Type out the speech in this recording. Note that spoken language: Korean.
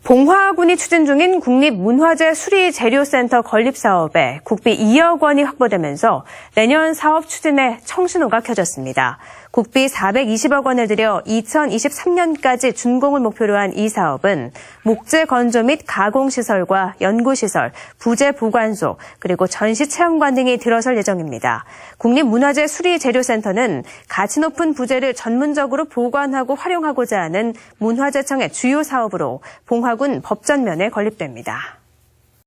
봉화군이 추진 중인 국립문화재 수리재료센터 건립 사업에 국비 2억 원이 확보되면서 내년 사업 추진에 청신호가 켜졌습니다. 국비 420억 원을 들여 2023년까지 준공을 목표로 한 이 사업은 목재 건조 및 가공시설과 연구시설, 부재 보관소, 그리고 전시체험관 등이 들어설 예정입니다. 국립문화재 수리재료센터는 가치 높은 부재를 전문적으로 보관하고 활용하고자 하는 문화재청의 주요 사업으로 봉화군 법전면에 건립됩니다.